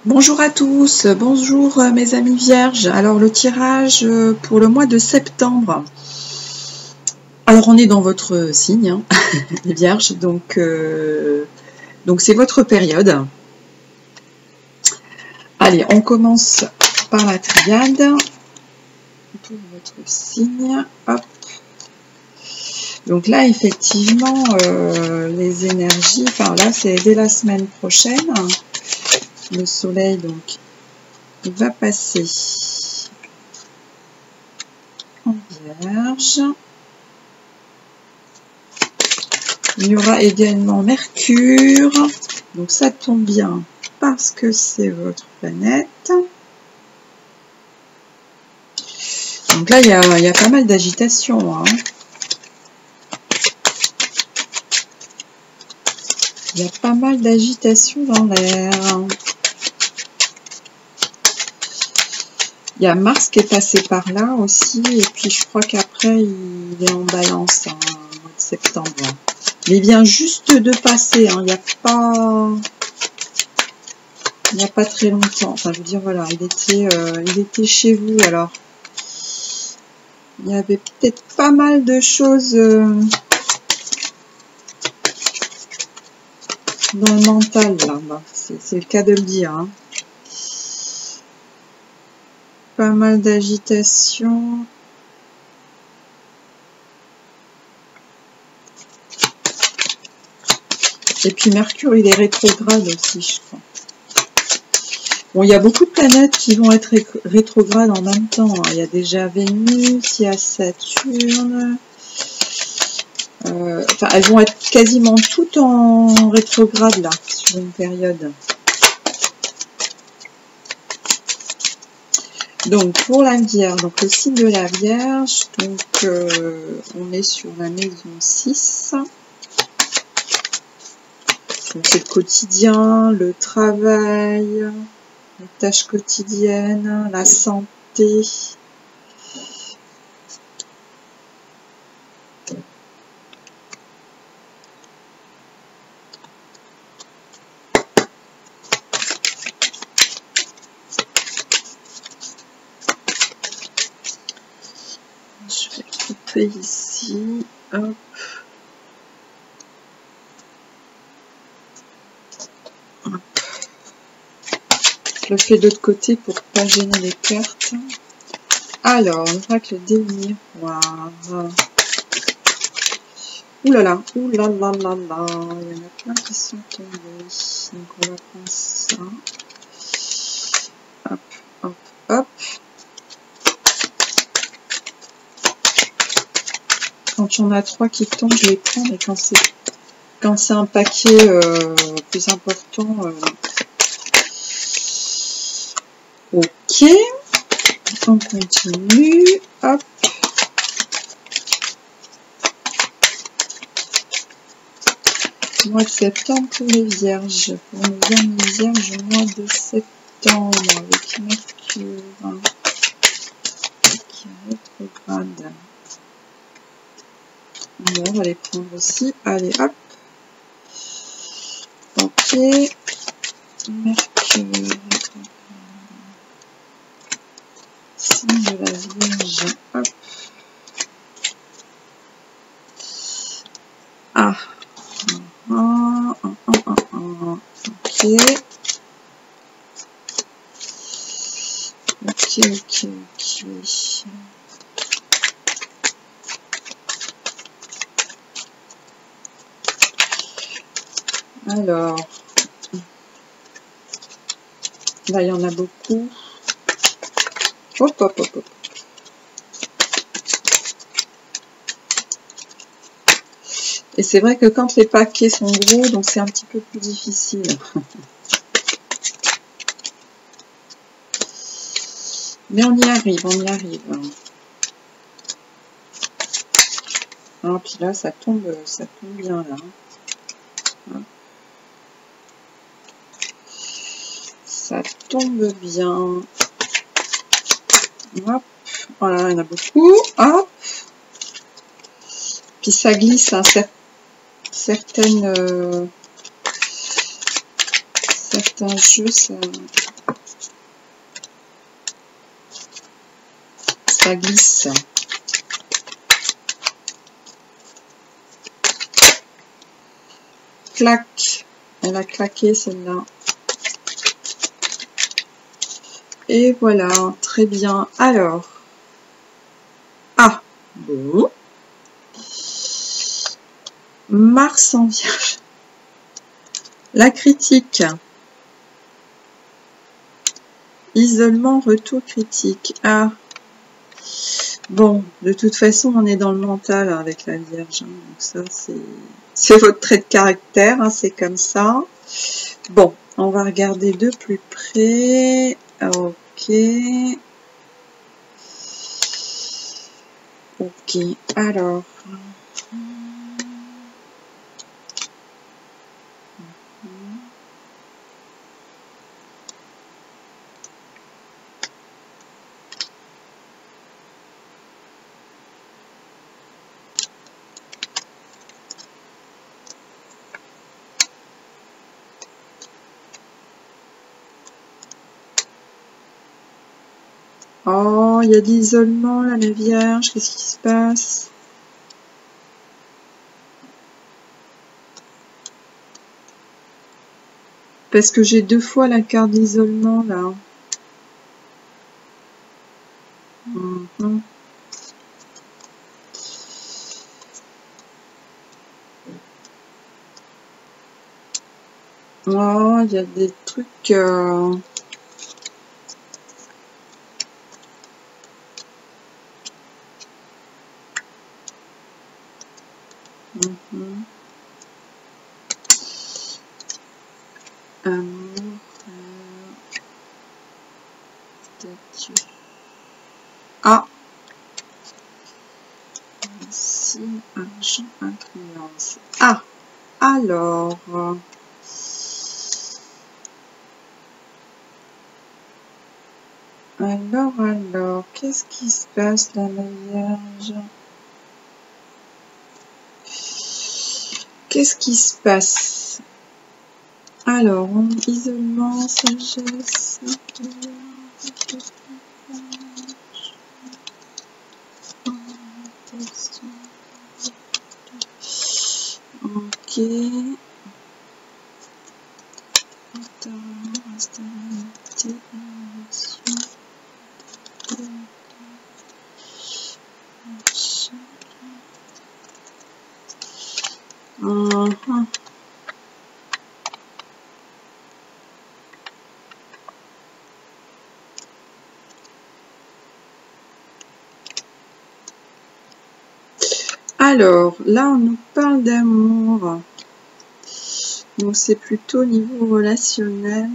Bonjour à tous, bonjour mes amis vierges. Alors le tirage pour le mois de septembre. Alors on est dans votre signe, hein, les vierges, donc c'est votre période. Allez, on commence par la triade pour votre signe. Hop. Donc là effectivement les énergies, enfin là c'est dès la semaine prochaine. Le soleil donc il va passer en vierge. Il y aura également Mercure, donc ça tombe bien parce que c'est votre planète. Donc là il y a pas mal d'agitation, hein. Il y a pas mal d'agitation dans l'air. Il y a Mars qui est passé par là aussi, et puis je crois qu'après il est en balance, hein, au mois de septembre. Mais il vient juste de passer, hein, il n'y a pas très longtemps. Enfin, je veux dire, voilà, il était chez vous, alors il y avait peut-être pas mal de choses dans le mental, là. Bah, c'est le cas de le dire, hein. Pas mal d'agitation. Et puis Mercure, il est rétrograde aussi, je crois. Bon, il y a beaucoup de planètes qui vont être rétrogrades en même temps, hein. Il y a déjà Vénus, il y a Saturne. Enfin, elles vont être quasiment toutes en rétrograde, là, sur une période. Donc pour la Vierge, donc le signe de la Vierge, donc on est sur la maison 6. Donc c'est le quotidien, le travail, les tâches quotidiennes, la santé. Je vais couper ici, hop. Hop. Je le fais de l'autre côté pour pas gêner les cartes. Alors, l'oracle des miroirs. Ouh là là, ouh là là là là, il y en a plein qui sont tombés. Donc on va prendre ça. Hop, hop, hop. Quand il y en a 3 qui tombent, je les prends, mais quand c'est un paquet plus important. Ok, on continue. Hop. Mois de septembre pour les vierges. Pour nos amis vierges, mois de septembre avec Mercure qui est rétrograde. Bon, on va les prendre aussi. Allez, hop. Ok. Mercure. Signe de la Vierge. Hop. Ah. Ok. Ok. Alors, là il y en a beaucoup. Hop, hop, hop, hop. Et c'est vrai que quand les paquets sont gros, donc c'est un petit peu plus difficile. Mais on y arrive, on y arrive. Ah, puis là, ça tombe bien là. Ça tombe bien. Hop. Voilà, il y en a beaucoup. Hop. Puis ça glisse, hein, certains jeux, ça glisse. Clac. Elle a claqué celle-là. Et voilà, très bien. Alors. Ah, bon. Mars en Vierge. La critique. Isolement, retour critique. Ah. Bon, de toute façon, on est dans le mental avec la Vierge. Hein, donc ça, c'est votre trait de caractère. Hein, c'est comme ça. Bon, on va regarder de plus près. Ok. Ok, alors. Oh, il y a de l'isolement là, la Vierge. Qu'est-ce qui se passe? Parce que j'ai 2 fois la carte d'isolement là. Oh, il y a des trucs... Amour, statue. Ah, ici, argent, influence. Ah, alors, qu'est-ce qui se passe là, la Vierge? Qu'est-ce qui se passe? Alors, isolement, sagesse. Ok. Instabilité, Alors, là, on nous parle d'amour. Donc, c'est plutôt au niveau relationnel.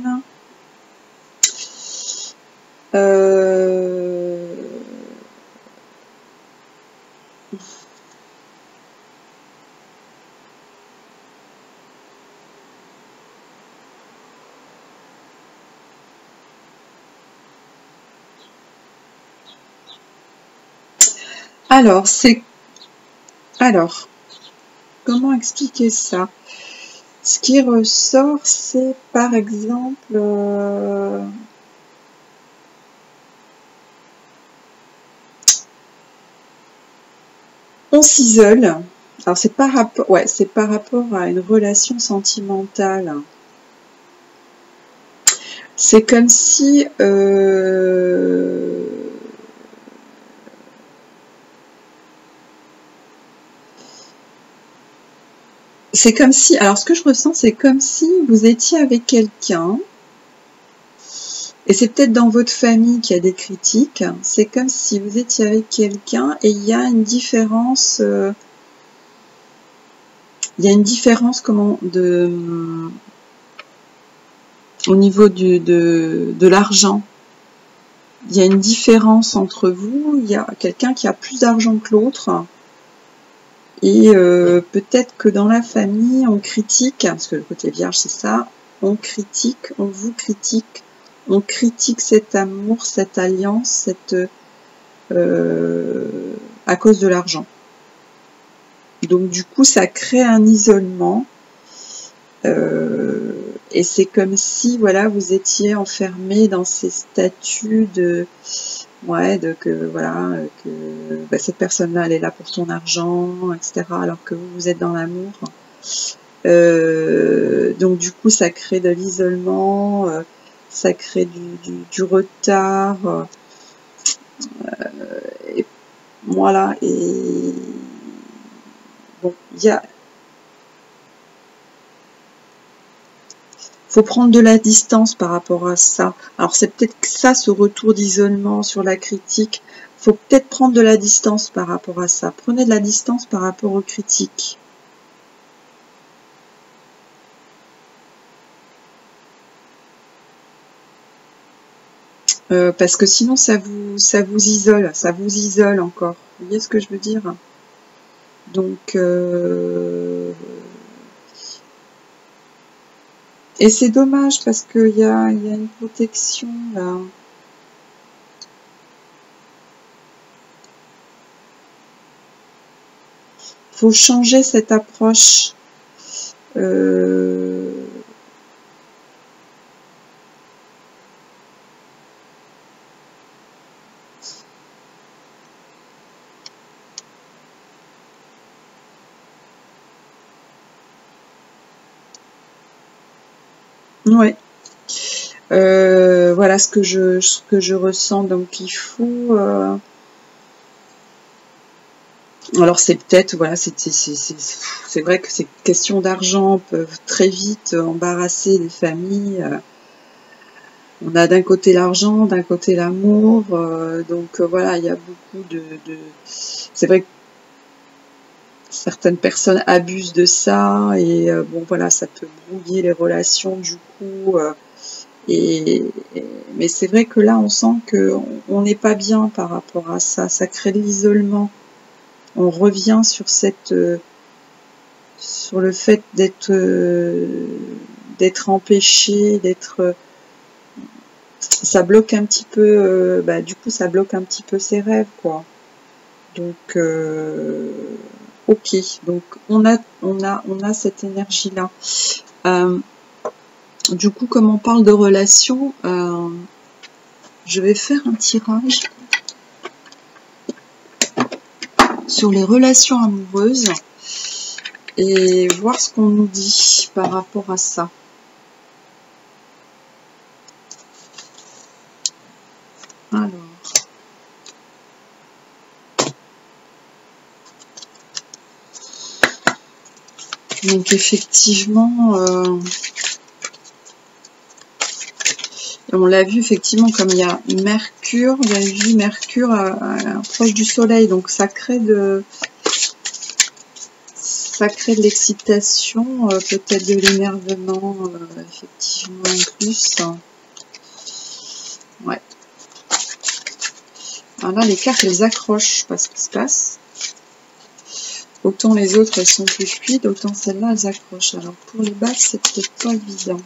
Alors, comment expliquer ça? Ce qui ressort, c'est par exemple... on s'isole. Alors, c'est par rapport à une relation sentimentale. C'est comme si... c'est comme si... Alors, ce que je ressens, c'est comme si vous étiez avec quelqu'un... Et c'est peut-être dans votre famille qu'il y a des critiques. C'est comme si vous étiez avec quelqu'un et il y a une différence. Il y a une différence au niveau de l'argent. Il y a une différence entre vous. Il y a quelqu'un qui a plus d'argent que l'autre. Et peut-être que dans la famille, on critique, parce que le côté vierge, c'est ça. On critique, on vous critique. On critique cet amour, cette alliance, à cause de l'argent. Donc du coup, ça crée un isolement. Et c'est comme si, voilà, vous étiez enfermé dans ces statuts Ouais, que voilà, que bah, cette personne-là, elle est là pour son argent, etc. Alors que vous êtes dans l'amour. Donc du coup, ça crée de l'isolement, ça crée du retard. Et voilà. Et bon, faut prendre de la distance par rapport à ça. Alors c'est peut-être que ça, ce retour d'isolement sur la critique. Faut peut-être prendre de la distance par rapport à ça. Prenez de la distance par rapport aux critiques. Parce que sinon ça vous isole encore. Vous voyez ce que je veux dire? Donc et c'est dommage parce qu'il y a une protection là. Faut changer cette approche. Ouais. Voilà ce que je ressens. Donc il faut. Alors c'est peut-être, voilà, c'est vrai que ces questions d'argent peuvent très vite embarrasser les familles. On a d'un côté l'argent, d'un côté l'amour, donc voilà, il y a beaucoup C'est vrai que certaines personnes abusent de ça et bon voilà, ça peut brouiller les relations du coup. Mais c'est vrai que là, on sent qu'on n'est pas bien par rapport à ça. Ça crée de l'isolement. On revient sur sur le fait d'être empêché, ça bloque un petit peu. Du coup, ça bloque un petit peu ses rêves, quoi. Donc, ok. Donc, on a cette énergie-là. Du coup, comme on parle de relations, je vais faire un tirage sur les relations amoureuses et voir ce qu'on nous dit par rapport à ça. Alors, donc effectivement, on l'a vu effectivement, comme il y a Mercure, vous avez vu Mercure proche du Soleil, donc ça crée de l'excitation, peut-être de l'énervement, effectivement en plus. Ouais. Alors là, les cartes, elles accrochent, je sais pas ce qui se passe. Autant les autres, elles sont plus fluides, autant celles-là, elles accrochent. Alors pour les bases, c'est peut-être pas évident.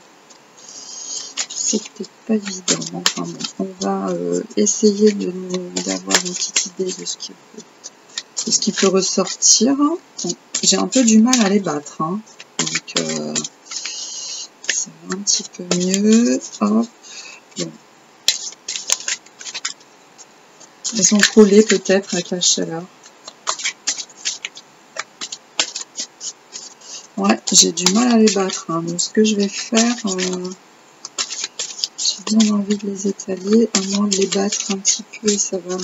C'est peut-être pas évident. Enfin bon, on va essayer d'avoir une petite idée de ce qui peut ressortir. Bon, j'ai un peu du mal à les battre, hein. Donc ça va un petit peu mieux. Hop. Bon. Elles sont collées peut-être avec la chaleur. Ouais, j'ai du mal à les battre, hein. Donc ce que je vais faire, j'ai bien envie de les étaler, à moins de les battre un petit peu et ça va.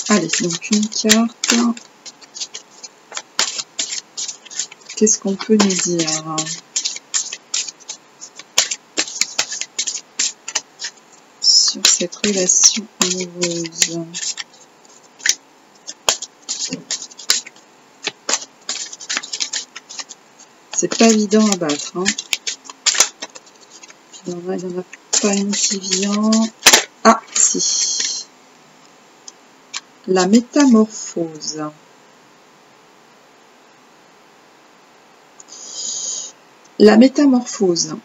Allez, donc une carte. Qu'est-ce qu'on peut nous dire? Sur cette relation amoureuse. C'est pas évident à battre, hein. Il n'y en a pas une qui vient. Ah, si. La métamorphose. La métamorphose.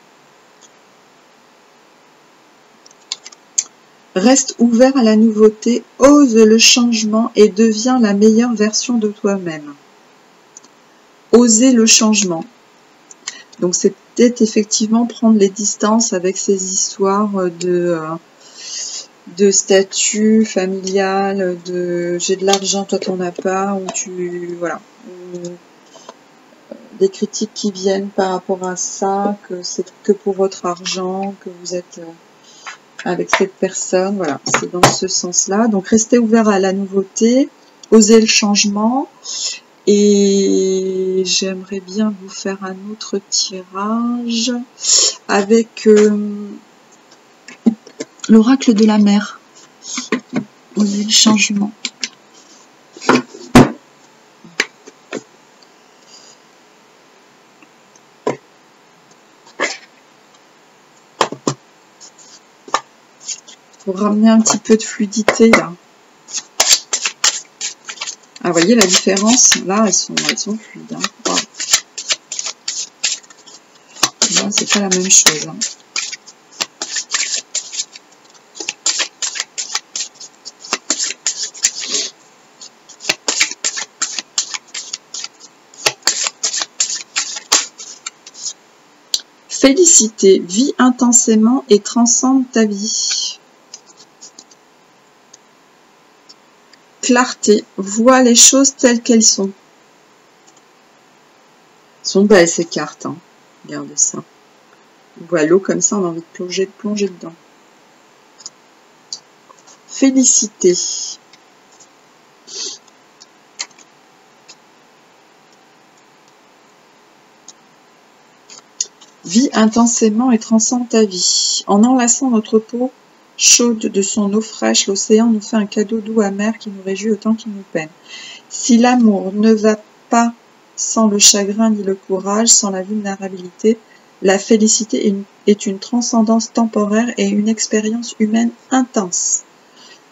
Reste ouvert à la nouveauté, ose le changement et deviens la meilleure version de toi-même. Oser le changement. Donc c'est peut-être effectivement prendre les distances avec ces histoires de statut familial, de j'ai de l'argent, toi t'en as pas, ou voilà, des critiques qui viennent par rapport à ça, que c'est que pour votre argent, que vous êtes avec cette personne, voilà, c'est dans ce sens-là. Donc restez ouvert à la nouveauté, osez le changement, et j'aimerais bien vous faire un autre tirage avec l'oracle de la mer. Osez le changement. Pour ramener un petit peu de fluidité là. Ah, vous voyez la différence? Là, elles sont fluides. Hein. Wow. Là, c'est pas la même chose. Hein. Félicité, vis intensément et transcende ta vie. Clarté, vois les choses telles qu'elles sont. Elles sont belles ces cartes, hein. Regardez ça. On voit l'eau comme ça, on a envie de plonger dedans. Félicité. Vis intensément et transcende ta vie. En enlaçant notre peau chaude de son eau fraîche, l'océan nous fait un cadeau doux amer qui nous réjouit autant qu'il nous peine. Si l'amour ne va pas sans le chagrin ni le courage, sans la vulnérabilité, la félicité est une transcendance temporaire et une expérience humaine intense.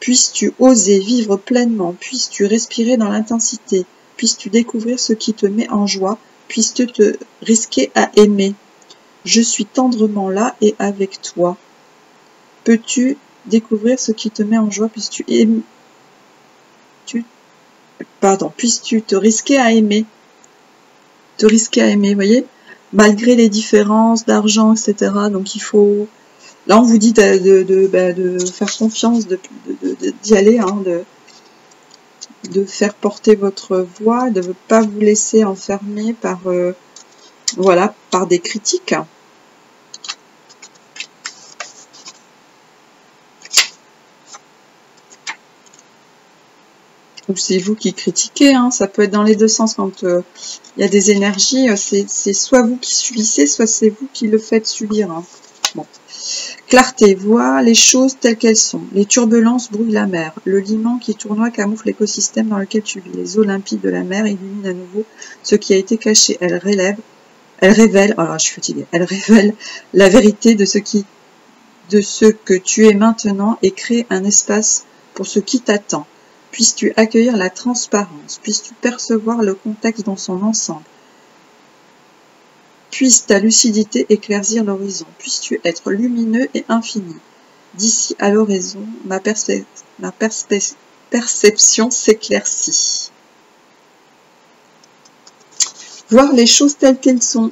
Puisses-tu oser vivre pleinement, puisses-tu respirer dans l'intensité, puisses-tu découvrir ce qui te met en joie, puisses-tu te risquer à aimer. Je suis tendrement là et avec toi. Peux-tu découvrir ce qui te met en joie, puisses-tu te risquer à aimer. Te risquer à aimer, vous voyez, malgré les différences d'argent, etc. Donc il faut, là on vous dit de faire confiance, d'y aller, hein, de faire porter votre voix, de ne pas vous laisser enfermer par, voilà, par des critiques. Ou c'est vous qui critiquez, hein, ça peut être dans les deux sens quand il y a des énergies, c'est soit vous qui subissez, soit c'est vous qui le faites subir. Hein. Bon. Clarté, vois les choses telles qu'elles sont. Les turbulences brouillent la mer. Le limon qui tournoie camoufle l'écosystème dans lequel tu vis. Les eaux limpides de la mer illuminent à nouveau ce qui a été caché. Elle révèle, alors je suis fatiguée, elle révèle la vérité de ce que tu es maintenant et crée un espace pour ce qui t'attend. Puisses-tu accueillir la transparence, puisses-tu percevoir le contexte dans son ensemble, puisse ta lucidité éclaircir l'horizon, puisses-tu être lumineux et infini. D'ici à l'horizon, ma perception s'éclaircit. Voir les choses telles qu'elles sont.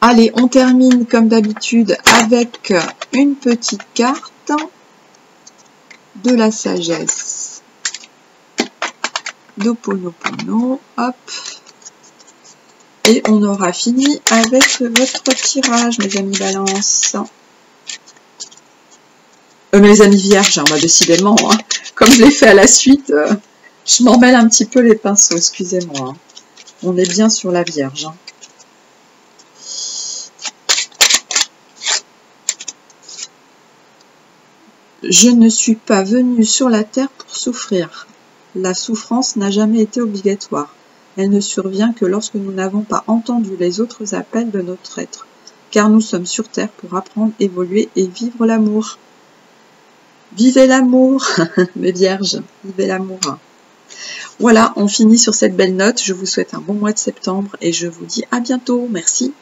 Allez, on termine comme d'habitude avec une petite carte de la sagesse d'Ho'oponopono, hop, et on aura fini avec votre tirage, mes amis Balance. Mes amis Vierges, hein, bah, décidément, hein, comme je l'ai fait à la suite, je m'en mêle un petit peu les pinceaux, excusez-moi. Hein. On est bien sur la Vierge. Hein. Je ne suis pas venue sur la terre pour souffrir. La souffrance n'a jamais été obligatoire. Elle ne survient que lorsque nous n'avons pas entendu les autres appels de notre être, car nous sommes sur terre pour apprendre, évoluer et vivre l'amour. Vivez l'amour, mes vierges, vivez l'amour. Voilà, on finit sur cette belle note. Je vous souhaite un bon mois de septembre et je vous dis à bientôt. Merci.